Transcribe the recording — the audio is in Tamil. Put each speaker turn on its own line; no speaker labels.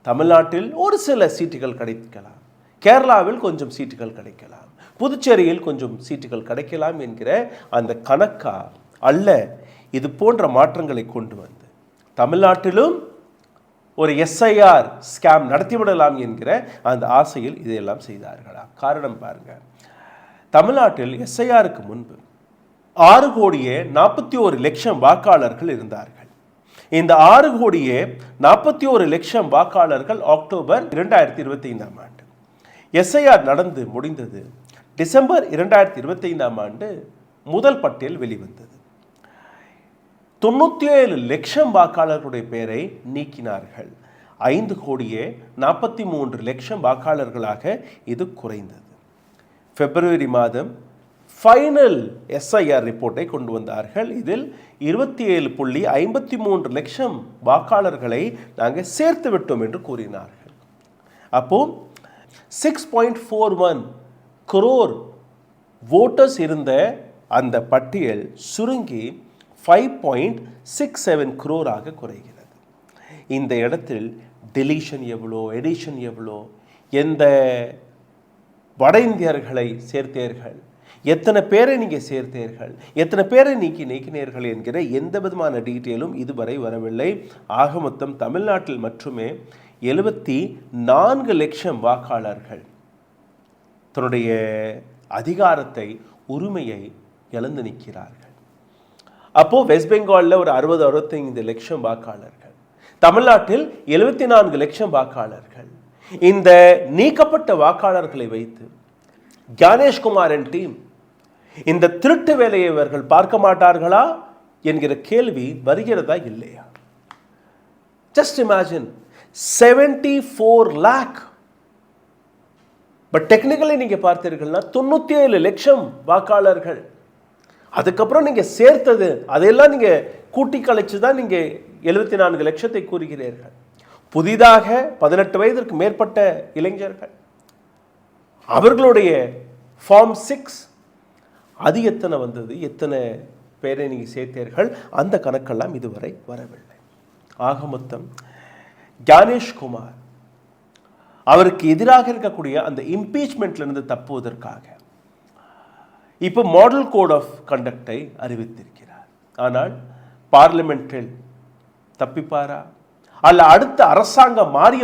தமிழ்நாட்டில் ஒரு சில சீட்டுகள் கிடைக்கலாம், கேரளாவில் கொஞ்சம் சீட்டுகள் கிடைக்கலாம், புதுச்சேரியில் கொஞ்சம் சீட்டுகள் கிடைக்கலாம் என்கிற அந்த கணக்கா அல்ல, இது போன்ற மாற்றங்களை கொண்டு வந்து தமிழ்நாட்டிலும் ஒரு எஸ்ஐஆர் ஸ்கேம் நடத்திவிடலாம் என்கிற அந்த ஆசையில் இதையெல்லாம் செய்தார்களா? காரணம் பாருங்க, தமிழ்நாட்டில் எஸ்ஐஆருக்கு முன்பு 6,41,00,000 வாக்காளர்கள் இருந்தார்கள். இந்த 6,41,00,000 வாக்காளர்கள் அக்டோபர் 2025 ஆண்டு. எஸ்ஐஆர் நடந்து முடிந்தது டிசம்பர் 2025 ஆண்டு. முதல் பட்டியல் வெளிவந்தது. 97,00,000 வாக்காளர்களுடைய பெயரை நீக்கினார்கள். 5,43,00,000 வாக்காளர்களாக இது குறைந்தது. பிப்ரவரி மாதம் ஃபைனல் எஸ்ஐஆர் ரிப்போர்ட்டை கொண்டு வந்தார்கள். இதில் 27,53,00,000 வாக்காளர்களை நாங்கள் சேர்த்து விட்டோம் என்று கூறினார்கள். அப்போ 6.41 crore voters இருந்த அந்த பட்டியல் சுருங்கி 5.67 crore ஆக குறைகிறது. இந்த இடத்தில் டெலிஷன் எவ்வளோ, எடிஷன் எவ்வளோ, எந்த வட இந்தியர்களை சேர்த்தீர்கள், எத்தனை பேரை நீங்கள் சேர்த்தீர்கள், எத்தனை பேரை நீக்கினீர்கள் என்கிற எந்த விதமான டீட்டெயிலும் இதுவரை வரவில்லை. ஆக மொத்தம் தமிழ்நாட்டில் மட்டுமே 74,00,000 வாக்காளர்கள் தன்னுடைய அதிகாரத்தை, உரிமையை இழந்து நிற்கிறார்கள். அப்போது வெஸ்ட் பெங்காலில் ஒரு 60-65,00,000 வாக்காளர்கள், தமிழ்நாட்டில் 74,00,000 வாக்காளர்கள். இந்த நீக்கப்பட்ட வாக்காளர்களை வைத்து ஞானேஷ்குமாரின் டீம் இந்த திருட்டு வேலையை இவர்கள் பார்க்க மாட்டார்களா என்கிற கேள்வி வருகிறதா இல்லையா? Just imagine 74 lakh. But technically நீங்க பார்த்தீர்கள்னா 97,00,000 வாக்காளர்கள். அதுக்கப்புறம் நீங்க சேர்த்தது அதையெல்லாம் நீங்க கூட்டி கழிச்சு தான் நீங்க 74,00,000 கூறுகிறீர்கள். புதிதாக 18 வயதிற்கு மேற்பட்ட இளைஞர்கள், அவர்களுடைய ஃபார்ம் 6 அது எத்தனை வந்தது, எத்தனை பேரை நீங்கள் சேர்த்தீர்கள், அந்த கணக்கெல்லாம் இதுவரை வரவில்லை. ஆக மொத்தம் ஞானேஷ்குமார் அவருக்கு எதிராக இருக்கக்கூடிய அந்த இம்பீச்மெண்ட்லிருந்து தப்புவதற்காக இப்போ மாடல் கோட் ஆஃப் கண்டக்டை அறிவித்திருக்கிறார். ஆனால் பார்லிமெண்டில் தப்பிப்பாரா அல்ல அடுத்த அரசாங்கம் மாறிய